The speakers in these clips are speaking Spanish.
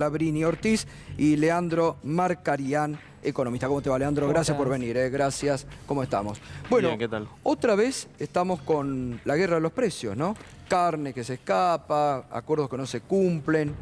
Labrini Ortiz y Leandro Marcarián, economista. ¿Cómo te va, Leandro? Gracias por venir, gracias. ¿Cómo estamos? Bueno, bien, ¿qué tal? Otra vez estamos con la guerra de los precios, ¿no? Carne que se escapa, acuerdos que no se cumplen.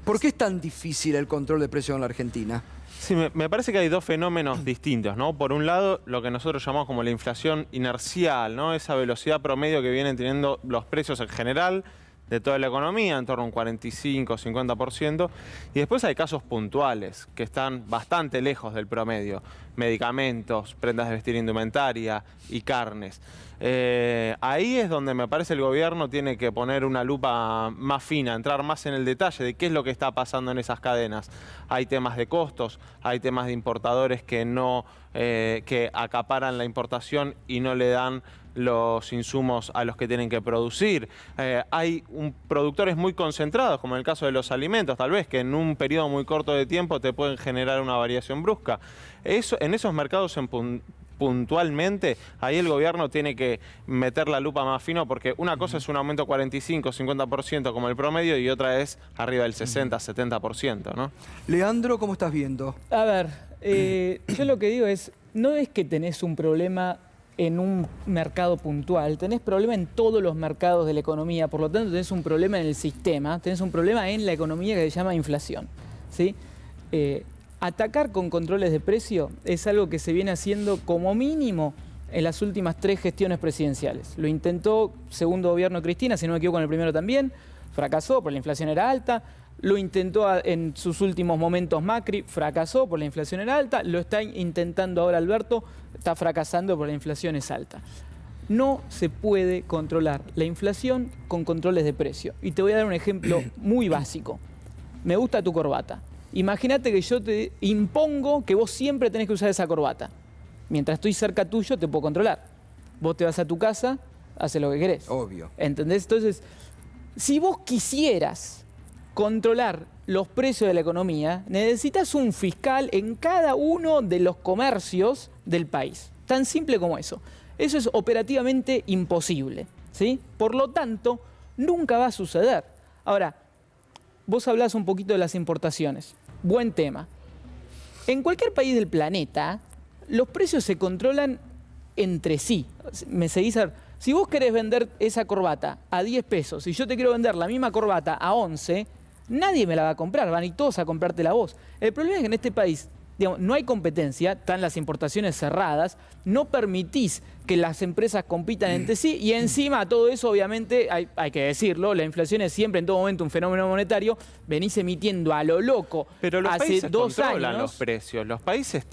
¿Por qué es tan difícil el control de precios en la Argentina? Sí, me parece que hay dos fenómenos distintos, ¿no? Por un lado, lo que nosotros llamamos como la inflación inercial, ¿no? Esa velocidad promedio que vienen teniendo los precios en general de toda la economía, en torno a un 45-50%. Y después hay casos puntuales que están bastante lejos del promedio. Medicamentos, prendas de vestir, indumentaria y carnes. Ahí es donde me parece el gobierno tiene que poner una lupa más fina, entrar más en el detalle de qué es lo que está pasando en esas cadenas. Hay temas de costos, hay temas de importadores que acaparan la importación y no le dan los insumos a los que tienen que producir. Hay productores muy concentrados, como en el caso de los alimentos, tal vez, que en un periodo muy corto de tiempo te pueden generar una variación brusca. En esos mercados puntualmente, ahí el gobierno tiene que meter la lupa más fino, porque una cosa es un aumento 45-50% como el promedio y otra es arriba del 60-70%, ¿no? Leandro, ¿cómo estás viendo? A ver, yo lo que digo es, no es que tenés un problema en un mercado puntual, tenés problema en todos los mercados de la economía, por lo tanto tenés un problema en el sistema, tenés un problema en la economía que se llama inflación, ¿sí? Atacar con controles de precio es algo que se viene haciendo como mínimo en las últimas 3 gestiones presidenciales. Lo intentó segundo gobierno de Cristina, si no me equivoco en el primero también, fracasó porque la inflación era alta. Lo intentó en sus últimos momentos Macri, fracasó porque la inflación era alta. Lo está intentando ahora Alberto, está fracasando porque la inflación es alta. No se puede controlar la inflación con controles de precio. Y te voy a dar un ejemplo muy básico. Me gusta tu corbata. Imagínate que yo te impongo que vos siempre tenés que usar esa corbata. Mientras estoy cerca tuyo te puedo controlar. Vos te vas a tu casa, haces lo que querés. Obvio. ¿Entendés? Entonces, si vos quisieras controlar los precios de la economía, necesitas un fiscal en cada uno de los comercios del país. Tan simple como eso. Eso es operativamente imposible, ¿sí? Por lo tanto, nunca va a suceder. Ahora, vos hablás un poquito de las importaciones. Buen tema. En cualquier país del planeta, los precios se controlan entre sí. ¿Me seguís? Si vos querés vender esa corbata a 10 pesos y yo te quiero vender la misma corbata a 11, nadie me la va a comprar, van a ir todos a comprártela vos. El problema es que en este país, digamos, no hay competencia, están las importaciones cerradas, no permitís que las empresas compitan entre sí y encima a todo eso, obviamente, hay que decirlo, la inflación es siempre en todo momento un fenómeno monetario, venís emitiendo a lo loco. Pero los hace países 2 controlan años los precios, los países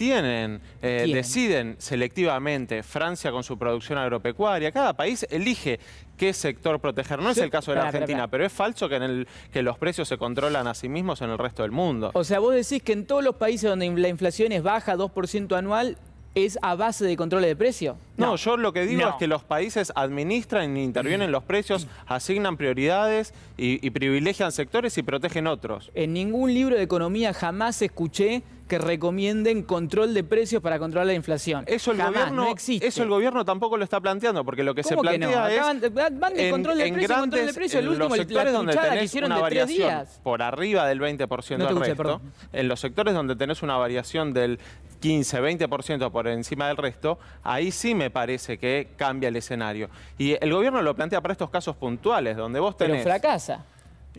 deciden selectivamente, Francia con su producción agropecuaria, cada país elige qué sector proteger. No es el caso de la Argentina, pero es falso que los precios se controlan a sí mismos en el resto del mundo. O sea, vos decís que en todos los países donde la inflación es baja, 2% anual, ¿es a base de controles de precio? No, yo lo que digo es que los países administran e intervienen los precios, asignan prioridades y privilegian sectores y protegen otros. En ningún libro de economía jamás escuché que recomienden control de precios para controlar la inflación. Eso el gobierno no existe. Eso el gobierno tampoco lo está planteando, porque lo que se plantea van de control de precio, control de precio. El último, los sectores donde tenés que hicieron una de 3 variación días. por arriba del 20% del resto, en los sectores donde tenés una variación del 15-20% por encima del resto, ahí sí me parece que cambia el escenario. Y el gobierno lo plantea para estos casos puntuales, donde vos tenés... Pero fracasa.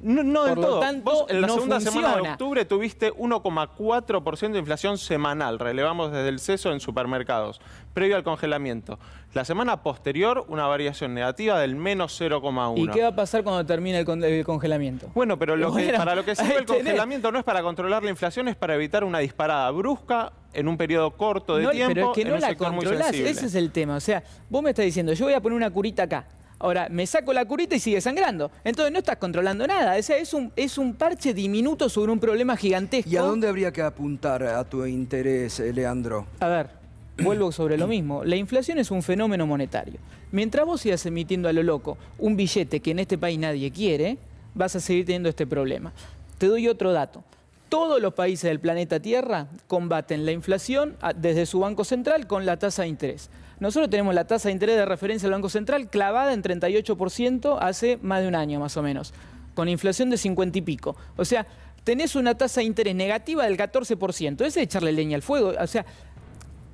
No del todo. Tanto, vos en la segunda funciona. semana de octubre tuviste 1,4% de inflación semanal, relevamos desde el ceso en supermercados, previo al congelamiento. La semana posterior, una variación negativa del menos 0,1. ¿Y qué va a pasar cuando termine el congelamiento? Bueno, pero para lo que sirve el congelamiento no es para controlar la inflación, es para evitar una disparada brusca en un periodo corto de tiempo. Pero es que en no un la sector muy controlás, sensible. ese es el tema. O sea, vos me estás diciendo, yo voy a poner una curita acá. Ahora, me saco la curita y sigue sangrando. Entonces no estás controlando nada. O sea, es un parche diminuto sobre un problema gigantesco. ¿Y a dónde habría que apuntar a tu interés, Leandro? A ver, vuelvo sobre lo mismo. La inflación es un fenómeno monetario. Mientras vos sigas emitiendo a lo loco un billete que en este país nadie quiere, vas a seguir teniendo este problema. Te doy otro dato. Todos los países del planeta Tierra combaten la inflación desde su Banco Central con la tasa de interés. Nosotros tenemos la tasa de interés de referencia del Banco Central clavada en 38% hace más de un año más o menos, con inflación de 50 y pico. O sea, tenés una tasa de interés negativa del 14%. Ese es echarle leña al fuego. O sea,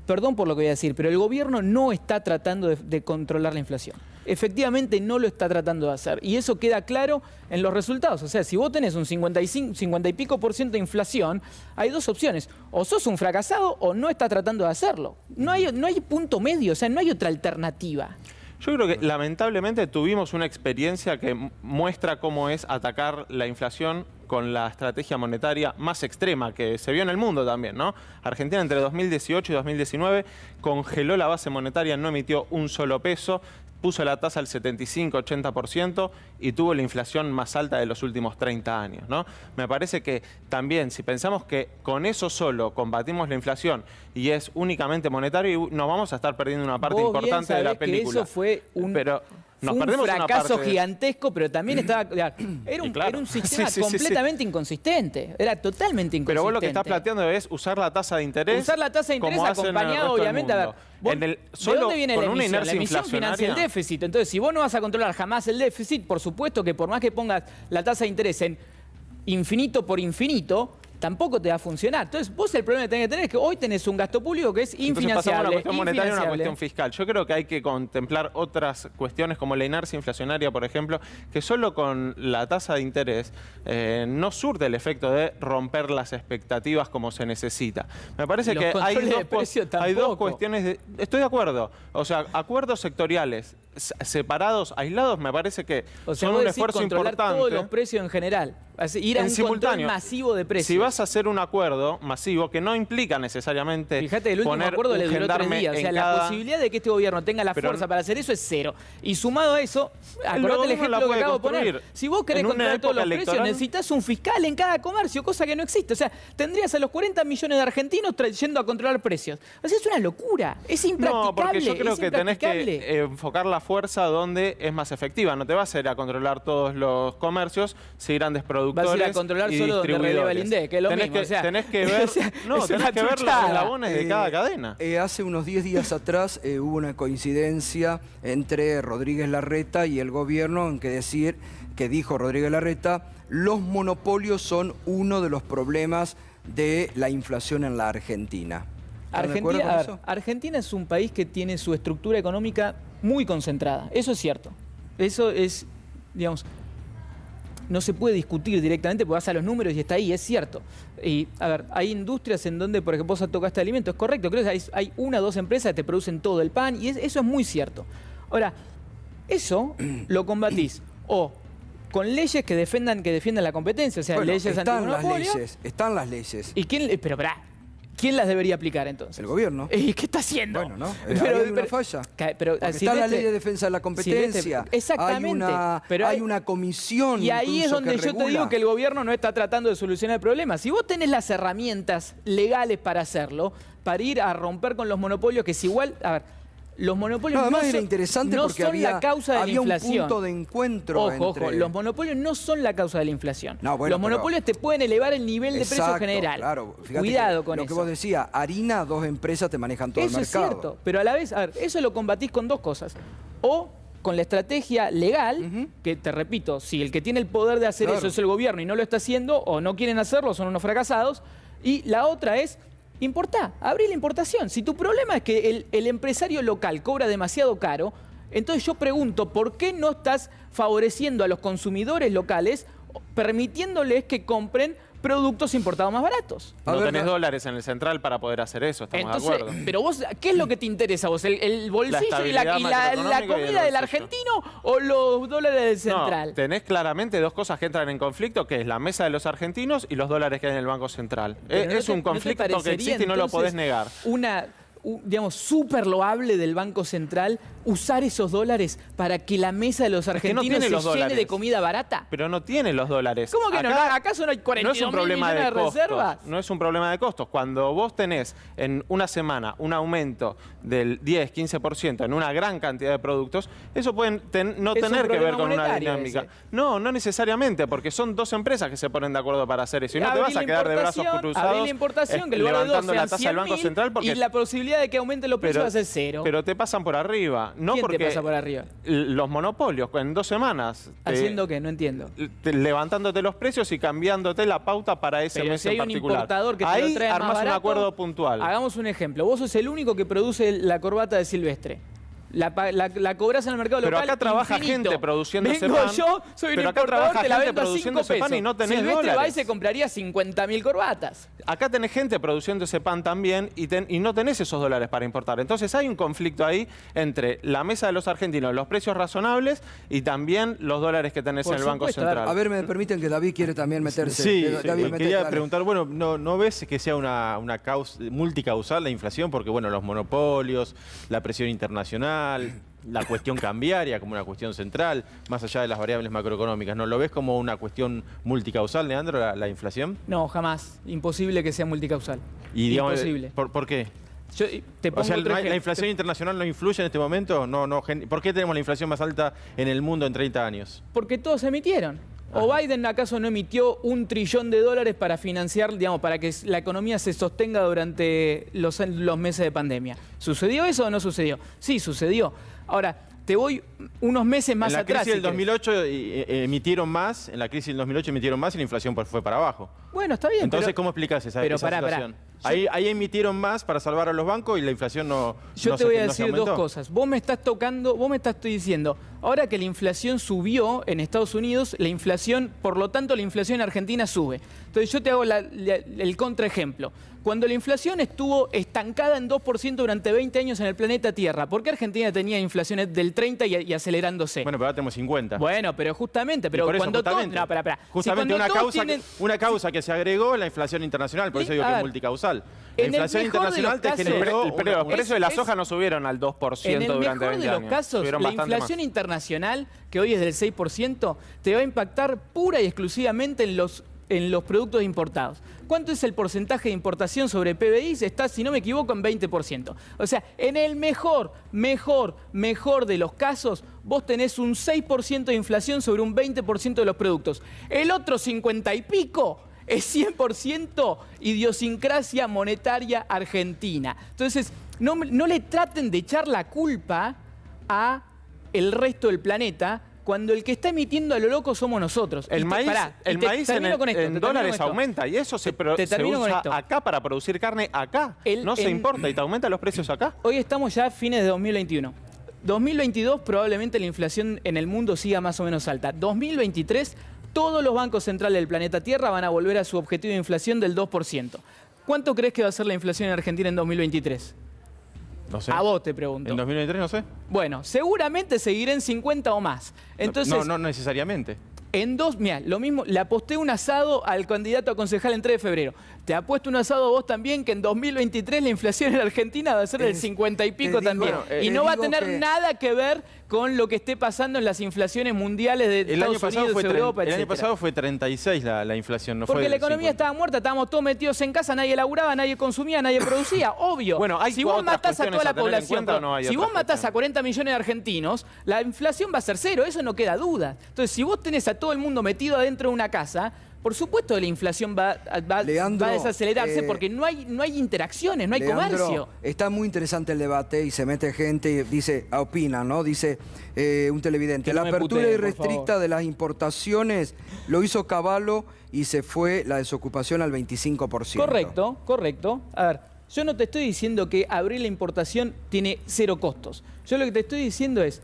perdón por lo que voy a decir, pero el gobierno no está tratando de controlar la inflación. Efectivamente no lo está tratando de hacer. Y eso queda claro en los resultados. O sea, si vos tenés un 50 y pico por ciento de inflación, hay dos opciones. O sos un fracasado o no está tratando de hacerlo. No hay punto medio, o sea, no hay otra alternativa. Yo creo que lamentablemente tuvimos una experiencia que muestra cómo es atacar la inflación con la estrategia monetaria más extrema que se vio en el mundo también, ¿no? Argentina entre 2018 y 2019 congeló la base monetaria, no emitió un solo peso, puso la tasa al 75-80% y tuvo la inflación más alta de los últimos 30 años, ¿no? Me parece que también, si pensamos que con eso solo combatimos la inflación y es únicamente monetario, nos vamos a estar perdiendo una parte importante de la película. Que eso fue un... Pero nos fue un perdemos fracaso una parte gigantesco, pero también estaba... Era un sistema completamente inconsistente. Era totalmente inconsistente. Pero vos lo que estás planteando es usar la tasa de interés. Usar la tasa de interés acompañado, obviamente, a ver, ¿de dónde viene la emisión? La emisión financia el déficit. Entonces, si vos no vas a controlar jamás el déficit, por supuesto que por más que pongas la tasa de interés en infinito por infinito, tampoco te va a funcionar. Entonces, vos el problema que tenés que tener es que hoy tenés un gasto público que es infinanciable. Entonces pasamos a una cuestión monetaria a una cuestión fiscal. Yo creo que hay que contemplar otras cuestiones como la inercia inflacionaria, por ejemplo, que solo con la tasa de interés no surte el efecto de romper las expectativas como se necesita. Me parece que hay dos cuestiones. Estoy de acuerdo. O sea, acuerdos sectoriales separados, aislados, me parece que son un esfuerzo importante. Todos los precios en general. Ir a un control masivo de precios. Si vas a hacer un acuerdo masivo que no implica necesariamente. Fíjate, el último acuerdo le duró 3 días. O sea, la posibilidad de que este gobierno tenga la fuerza para hacer eso es cero. Y sumado a eso, acordate el ejemplo que acabo de poner. Si vos querés controlar todos los precios, necesitas un fiscal en cada comercio, cosa que no existe. O sea, tendrías a los 40 millones de argentinos yendo a controlar precios. O sea, es una locura. Es impracticable. No, porque yo creo que tenés que enfocar la fuerza donde es más efectiva. No te vas a ir a controlar todos los comercios si grandes productores. Vas a ir a controlar solo donde releva el INDEC, que es lo mismo. Tenés que ver, tenés que ver los eslabones de cada cadena. Hace unos 10 días atrás hubo una coincidencia entre Rodríguez Larreta y el gobierno en que dijo Rodríguez Larreta, los monopolios son uno de los problemas de la inflación en la Argentina. Argentina es un país que tiene su estructura económica muy concentrada. Eso es cierto. Eso es, digamos, no se puede discutir directamente porque vas a los números y está ahí, es cierto. Y, a ver, hay industrias en donde, por ejemplo, vos tocaste alimentos, es correcto, creo que hay una o dos empresas que te producen todo el pan y eso es muy cierto. Ahora, eso lo combatís o con leyes que defiendan la competencia, o sea, leyes antimonopolio. Están las leyes. ¿Y quién? Pero ¿quién las debería aplicar entonces? El gobierno. ¿Y qué está haciendo? Bueno, ¿no? Hay una falla. Está la ley de defensa de la competencia. Exactamente. Hay una comisión. Y ahí es donde yo te digo que el gobierno no está tratando de solucionar el problema. Si vos tenés las herramientas legales para hacerlo, para ir a romper con los monopolios, que es igual... A ver, los monopolios era interesante porque son la causa de la inflación. Un punto de encuentro. Ojo, los monopolios no son la causa de la inflación. Los monopolios te pueden elevar el nivel de precio general. Claro, cuidado con eso. Lo que vos decías, harina, 2 empresas te manejan todo el mercado. Eso es cierto, pero a la vez, a ver, eso lo combatís con 2 cosas. O con la estrategia legal, que te repito, si el que tiene el poder de hacer eso es el gobierno y no lo está haciendo, o no quieren hacerlo, son unos fracasados. Y la otra es... abrí la importación. Si tu problema es que el empresario local cobra demasiado caro, entonces yo pregunto, ¿por qué no estás favoreciendo a los consumidores locales, permitiéndoles que compren productos importados más baratos? No tenés dólares en el central para poder hacer eso, estamos de acuerdo. Pero vos, ¿qué es lo que te interesa a vos? ¿El bolsillo y la comida del argentino o los dólares del central? No, tenés claramente 2 cosas que entran en conflicto, que es la mesa de los argentinos y los dólares que hay en el Banco Central. Es un conflicto que existe y no lo podés negar. Digamos, súper loable del Banco Central usar esos dólares para que la mesa de los argentinos se llene de comida barata. Pero no tiene los dólares. ¿Cómo que no? ¿Acaso no hay 42 millones de reservas? No es un problema de costos. Cuando vos tenés en una semana un aumento del 10-15% en una gran cantidad de productos, eso puede no tener que ver con una dinámica. No necesariamente, porque son 2 empresas que se ponen de acuerdo para hacer eso. Y no te vas a quedar de brazos cruzados abrir la importación, que el lugar de 2 levantando la tasa del Banco Central. Y la posibilidad de que aumente los precios va a ser 0. Pero te pasan por arriba. No ¿Quién porque te pasa por arriba? los monopolios, en 2 semanas. ¿Haciendo qué? No entiendo. Levantándote los precios y cambiándote la pauta para ese Pero mes si hay en un particular. importador que te Ahí lo trae más armás un barato, acuerdo puntual. Hagamos un ejemplo. Vos sos el único que produce la corbata de Silvestre. La cobras en el mercado Pero local. acá trabaja infinito. gente produciendo ese Vengo pan. yo, soy un Pero acá importador, trabaja te la gente vendo a produciendo 5 ese pan pesos. y no tenés Silvestre dólares. va y se compraría 50.000 corbatas. Acá tenés gente produciendo ese pan también y no tenés esos dólares para importar. Entonces hay un conflicto ahí entre la mesa de los argentinos, los precios razonables y también los dólares que tenés Por en el Banco supuesto, Central. A ver, me permiten que David quiere también meterse. Sí, David, mete, quería dale. preguntar, bueno, ¿no ves que sea una causa multicausal la inflación? Porque, bueno, los monopolios, la presión internacional, la cuestión cambiaria como una cuestión central, más allá de las variables macroeconómicas, ¿no lo ves como una cuestión multicausal, Leandro, la inflación? No, jamás. Imposible que sea multicausal. Y, digamos, Imposible. ¿por qué? Yo te pongo O sea, otro ¿la ejemplo. inflación internacional no influye en este momento? ¿Por qué tenemos la inflación más alta en el mundo en 30 años? Porque todos emitieron. ¿O Biden acaso no emitió $1 trillón para financiar, digamos, para que la economía se sostenga durante los meses de pandemia? ¿Sucedió eso o no sucedió? Sí, sucedió. Ahora, te voy unos meses más En la atrás. crisis del si querés. 2008 emitieron más, en la crisis del 2008 emitieron más y la inflación fue para abajo. Bueno, está bien. Entonces, pero ¿cómo explicás esa pará. situación? Ahí emitieron más para salvar a los bancos y la inflación no Yo te voy a se decir aumentó. dos cosas. Vos me estás diciendo, ahora que la inflación subió en Estados Unidos, la inflación, por lo tanto, la inflación en Argentina sube. Entonces yo te hago el contraejemplo. Cuando la inflación estuvo estancada en 2% durante 20 años en el planeta Tierra, ¿por qué Argentina tenía inflaciones del 30 y acelerándose? Bueno, pero ahora tenemos 50. Bueno, pero justamente, Y pero por eso, cuando todos... justamente, No, pará. justamente Si cuando todos tienen- una causa que se agregó es la inflación internacional, por eso digo a que es ver, multicausal. La en el inflación mejor de internacional los te casos- generó... Los precios de la es- soja no subieron al 2% En el durante mejor 20 de los años. casos, Subieron la bastante inflación más. internacional, que hoy es del 6%, te va a impactar pura y exclusivamente en los productos importados. ¿Cuánto es el porcentaje de importación sobre PBI? Está, si no me equivoco, en 20%. O sea, en el mejor de los casos, vos tenés un 6% de inflación sobre un 20% de los productos. El otro 50 y pico es 100% idiosincrasia monetaria argentina. Entonces, no le traten de echar la culpa a el resto del planeta cuando el que está emitiendo a lo loco somos nosotros. El maíz, termino con esto, en dólares aumenta y eso se termino con usa esto. acá para producir carne acá. No se importa y te aumenta los precios acá. Hoy estamos ya a fines de 2021. 2022 probablemente la inflación en el mundo siga más o menos alta. 2023 todos los bancos centrales del planeta Tierra van a volver a su objetivo de inflación del 2%. ¿Cuánto crees que va a ser la inflación en Argentina en 2023? No sé. A vos te pregunto. ¿En 2023 no sé? Bueno, seguramente seguiré en 50 o más. Entonces, No necesariamente. Mirá, lo mismo, le aposté un asado al candidato a concejal en 3 de febrero. Te apuesto un asado a vos también que en 2023 la inflación en Argentina va a ser del 50 y pico digo, también. bueno, Y te no va a digo tener que- nada que ver con lo que esté pasando en las inflaciones mundiales de El año Estados pasado Unidos, fue Europa, el año etcétera. pasado fue 36 la inflación, no Porque fue la economía 50. estaba muerta, estábamos todos metidos en casa, nadie laburaba, nadie consumía, nadie producía, obvio. Bueno, hay si vos otras matás a cuestiones toda la a tener en población, cuenta o no hay si otras vos matás a cuestiones. 40 millones de argentinos, la inflación va a ser cero, eso no queda duda. Entonces, si vos tenés a todo el mundo metido adentro de una casa, por supuesto que la inflación va Leandro, a desacelerarse porque no hay interacciones, no hay Leandro, comercio. está muy interesante el debate y se mete gente y dice, opina, ¿no? Dice un televidente, Que no la me apertura puteen, por irrestricta favor. de las importaciones lo hizo Caballo y se fue la desocupación al 25%. Correcto. A ver, yo no te estoy diciendo que abrir la importación tiene cero costos. Yo lo que te estoy diciendo es,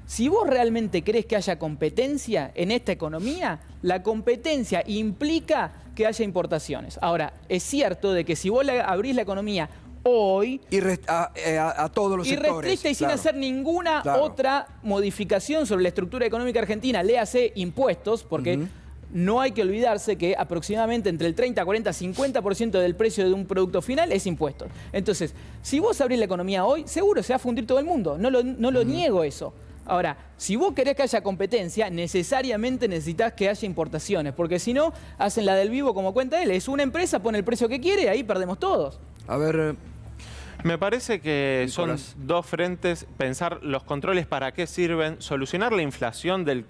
si vos realmente crees que haya competencia en esta economía, la competencia implica que haya importaciones. Ahora, es cierto de que si vos abrís la economía hoy Y a todos los y sectores. restricta y sin claro. hacer ninguna Claro. otra modificación sobre la estructura económica argentina, léase impuestos, porque no hay que olvidarse que aproximadamente entre el 30, 40, 50% del precio de un producto final es impuestos. Entonces, si vos abrís la economía hoy, seguro se va a fundir todo el mundo. No lo niego eso. Ahora, si vos querés que haya competencia, necesariamente necesitas que haya importaciones, porque si no, hacen la del vivo como cuenta él. Es una empresa, pone el precio que quiere y ahí perdemos todos. A ver, Me parece que Nicolás. son dos frentes, pensar los controles para qué sirven, solucionar la inflación del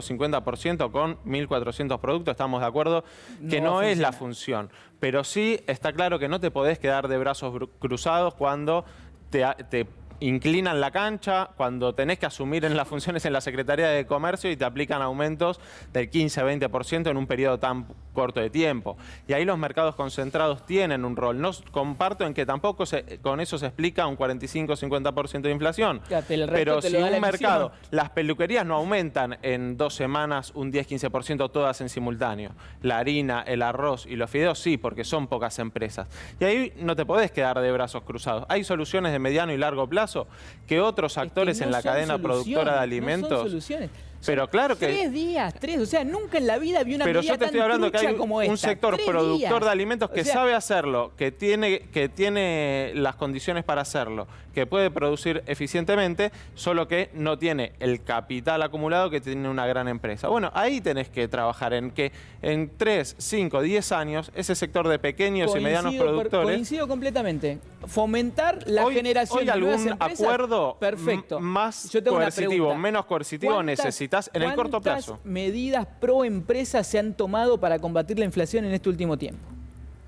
45-50% con 1.400 productos, estamos de acuerdo que No no va a es la funcionar. función, pero sí está claro que no te podés quedar de brazos cruzados cuando te inclinan la cancha cuando tenés que asumir en las funciones en la Secretaría de Comercio y te aplican aumentos del 15-20% en un periodo tan corto de tiempo. Y ahí los mercados concentrados tienen un rol. No comparto en que tampoco con eso se explica un 45-50% de inflación. Pero si un mercado, las peluquerías no aumentan en 2 semanas un 10-15% todas en simultáneo. La harina, el arroz y los fideos sí, porque son pocas empresas. Y ahí no te podés quedar de brazos cruzados. Hay soluciones de mediano y largo plazo que otros actores en la cadena productora de alimentos... No son soluciones. Pero claro que... 3 días, o sea, nunca en la vida vi una pero medida yo te estoy tan hablando que hay como esta. un sector productor de alimentos que sabe hacerlo, que tiene las condiciones para hacerlo, que puede producir eficientemente, solo que no tiene el capital acumulado que tiene una gran empresa. Bueno, ahí tenés que trabajar en que en 3, 5, 10 años ese sector de pequeños y medianos productores... Coincido completamente. Fomentar la generación de nuevas empresas. Acuerdo perfecto. Más yo tengo coercitivo, menos coercitivo necesitas en el corto plazo. ¿Cuántas medidas pro empresa se han tomado para combatir la inflación en este último tiempo?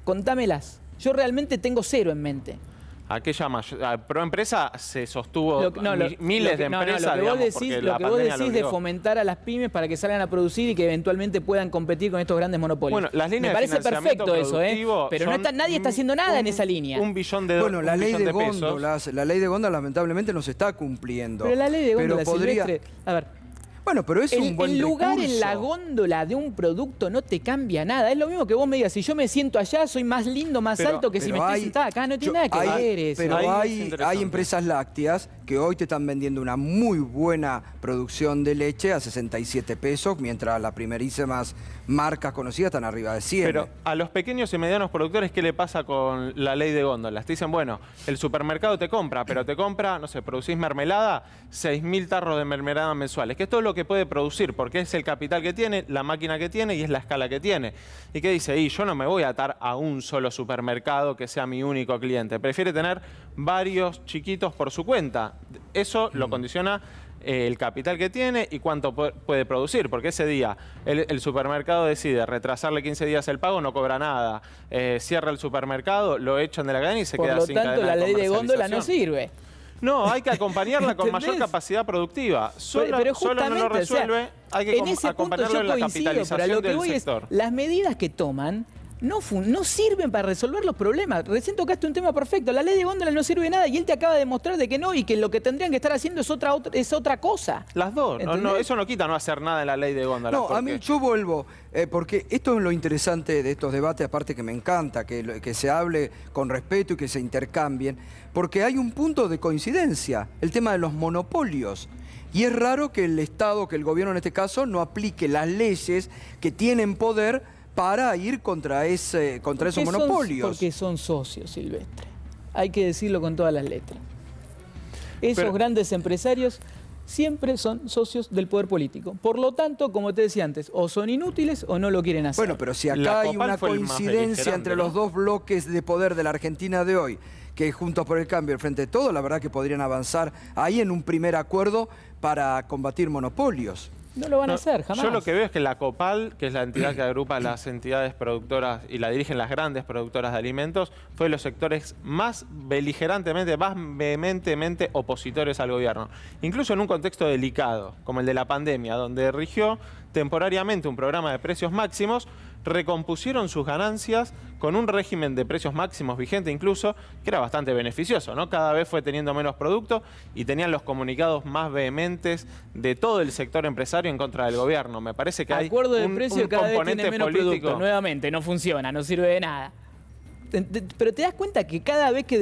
Contámelas. Yo realmente tengo 0 en mente. ¿A qué llamas? Pro empresa se sostuvo miles de empresas. Lo que vos decís de fomentar a las pymes para que salgan a producir y que eventualmente puedan competir con estos grandes monopolios. Bueno, las líneas me parece perfecto eso, pero nadie está haciendo nada en esa línea. $1 billón de Bueno, la ley de góndolas, lamentablemente no se está cumpliendo. Pero la ley de góndolas, Silvestre, a ver. Bueno, pero es un buen el lugar recurso. En la góndola de un producto no te cambia nada. Es lo mismo que vos me digas, si yo me siento allá, soy más lindo, más alto que si me estoy sentada acá. No tiene nada que ver eso. Pero hay empresas lácteas que hoy te están vendiendo una muy buena producción de leche a 67 pesos, mientras las primerísimas marcas conocidas están arriba de 100. Pero a los pequeños y medianos productores, ¿qué le pasa con la ley de góndolas? Te dicen, bueno, el supermercado te compra, pero te compra, no sé, producís mermelada, 6.000 tarros de mermelada mensuales, que es todo lo que puede producir, porque es el capital que tiene, la máquina que tiene y es la escala que tiene. ¿Y qué dice? Y yo no me voy a atar a un solo supermercado que sea mi único cliente. Prefiere tener varios chiquitos por su cuenta. Eso lo condiciona el capital que tiene y cuánto puede producir, porque ese día el supermercado decide retrasarle 15 días el pago, no cobra nada, cierra el supermercado, lo echan de la cadena y se queda sin cadena de comercialización. Por lo tanto, la ley de góndola no sirve. No, hay que acompañarla con mayor capacidad productiva. Solo no lo resuelve, hay que acompañarlo en la capitalización del sector. Las medidas que toman no sirven para resolver los problemas. Recién tocaste un tema perfecto. La ley de góndola no sirve de nada y él te acaba de demostrar de que no y que lo que tendrían que estar haciendo es otra cosa. Las dos. No, eso no quita no hacer nada en la ley de góndola. No, a mí yo vuelvo, porque esto es lo interesante de estos debates, aparte que me encanta, que se hable con respeto y que se intercambien, porque hay un punto de coincidencia, el tema de los monopolios. Y es raro que el Estado, que el gobierno en este caso, no aplique las leyes que tienen poder para ir contra esos monopolios. Porque son socios, Silvestre. Hay que decirlo con todas las letras. Esos grandes empresarios siempre son socios del poder político. Por lo tanto, como te decía antes, o son inútiles o no lo quieren hacer. Bueno, pero si acá hay una coincidencia entre los dos bloques de poder de la Argentina de hoy, que Juntos por el Cambio, el Frente de Todos, la verdad que podrían avanzar ahí en un primer acuerdo para combatir monopolios. No lo van a hacer, jamás. Yo lo que veo es que la COPAL, que es la entidad que agrupa las entidades productoras y la dirigen las grandes productoras de alimentos, fue de los sectores más beligerantemente, más vehementemente opositores al gobierno. Incluso en un contexto delicado, como el de la pandemia, donde rigió temporariamente un programa de precios máximos, recompusieron sus ganancias con un régimen de precios máximos vigente incluso, que era bastante beneficioso, ¿no? Cada vez fue teniendo menos producto y tenían los comunicados más vehementes de todo el sector empresario en contra del gobierno. Me parece que hay acuerdo de precio cada vez tiene menos político. Producto. Nuevamente, no funciona, no sirve de nada. Pero te das cuenta que cada vez que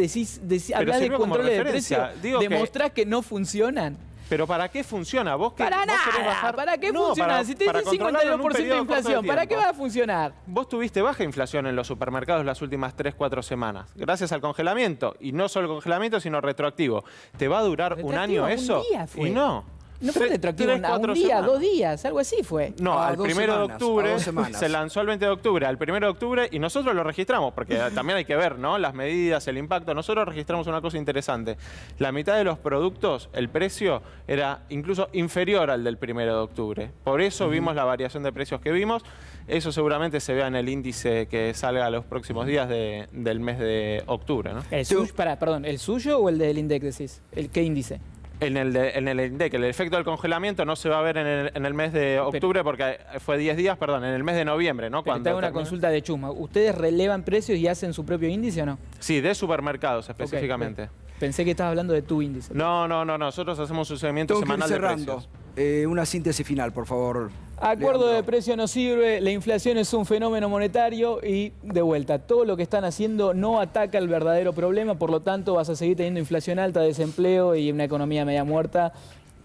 hablas de controles de precio, demostrás que no funcionan. ¿Pero para qué funciona? ¿Vos para nada. ¿Querés bajar? ¿Para qué funciona? Si te dicen 52% de inflación, ¿para qué va a funcionar? Vos tuviste baja inflación en los supermercados las últimas 3-4 semanas, gracias al congelamiento. Y no solo el congelamiento, sino retroactivo. ¿Te va a durar un año eso? Un día fue. Y no. No fue retroactivo, Tres, a un cuatro día, semanas. 2 días, algo así fue. No, A al 2 1 de semanas, octubre a 2 semanas. se lanzó el 20 de octubre, al 1 de octubre, y nosotros lo registramos, porque también hay que ver, ¿no? Las medidas, el impacto. Nosotros registramos una cosa interesante. La mitad de los productos, el precio era incluso inferior al del 1 de octubre. Por eso vimos la variación de precios que vimos. Eso seguramente se vea en el índice que salga los próximos días del mes de octubre, ¿no? ¿El suyo, perdón, ¿el suyo o el del INDEC decís? ¿Qué índice? En el INDEC, el efecto del congelamiento no se va a ver en el mes de octubre porque fue 10 días, perdón, en el mes de noviembre, ¿no? Pero te hago una consulta de chusma. ¿Ustedes relevan precios y hacen su propio índice o no? Sí, de supermercados específicamente. Ok. Pensé que estabas hablando de tu índice. No, nosotros hacemos un seguimiento Tengo que ir semanal de cerrando. precios. Una síntesis final, por favor. Acuerdo Leandro. de precio no sirve, la inflación es un fenómeno monetario y de vuelta, todo lo que están haciendo no ataca el verdadero problema, por lo tanto vas a seguir teniendo inflación alta, desempleo y una economía media muerta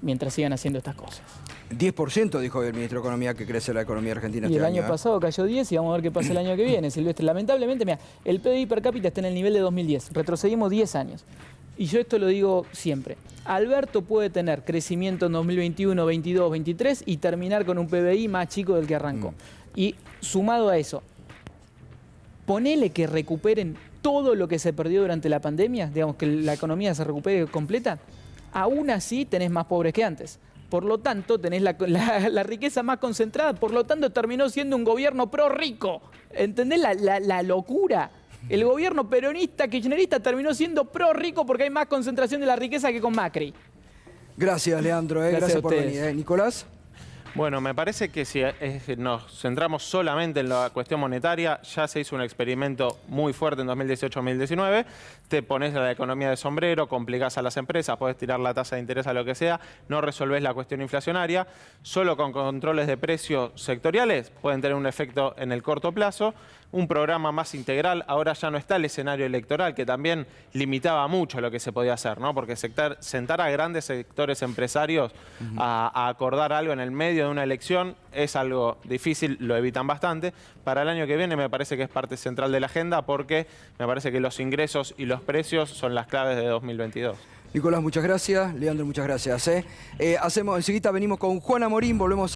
mientras sigan haciendo estas cosas. 10% dijo el ministro de Economía que crece la economía argentina Y este el año año. pasado cayó 10 y vamos a ver qué pasa el año que viene, Silvestre. Lamentablemente, mira, el PBI per cápita está en el nivel de 2010, retrocedimos 10 años. Y yo esto lo digo siempre. Alberto puede tener crecimiento en 2021, 22, 23 y terminar con un PBI más chico del que arrancó. Y sumado a eso, ponele que recuperen todo lo que se perdió durante la pandemia, digamos que la economía se recupere completa, aún así tenés más pobres que antes. Por lo tanto, tenés la riqueza más concentrada, por lo tanto terminó siendo un gobierno pro rico. ¿Entendés la locura? El gobierno peronista, kirchnerista, terminó siendo pro rico porque hay más concentración de la riqueza que con Macri. Gracias, Leandro. Gracias a por ustedes. venir. Nicolás. Bueno, me parece que si nos centramos solamente en la cuestión monetaria, ya se hizo un experimento muy fuerte en 2018-2019. Te pones la economía de sombrero, complicás a las empresas, podés tirar la tasa de interés a lo que sea, no resolvés la cuestión inflacionaria. Solo con controles de precios sectoriales pueden tener un efecto en el corto plazo. Un programa más integral, ahora ya no está el escenario electoral, que también limitaba mucho lo que se podía hacer, ¿no? Porque sentar a grandes sectores empresarios a acordar algo en el medio de una elección es algo difícil, lo evitan bastante. Para el año que viene me parece que es parte central de la agenda porque me parece que los ingresos y los precios son las claves de 2022. Nicolás, muchas gracias. Leandro, muchas gracias. Enseguida venimos con Juana Morín, volvemos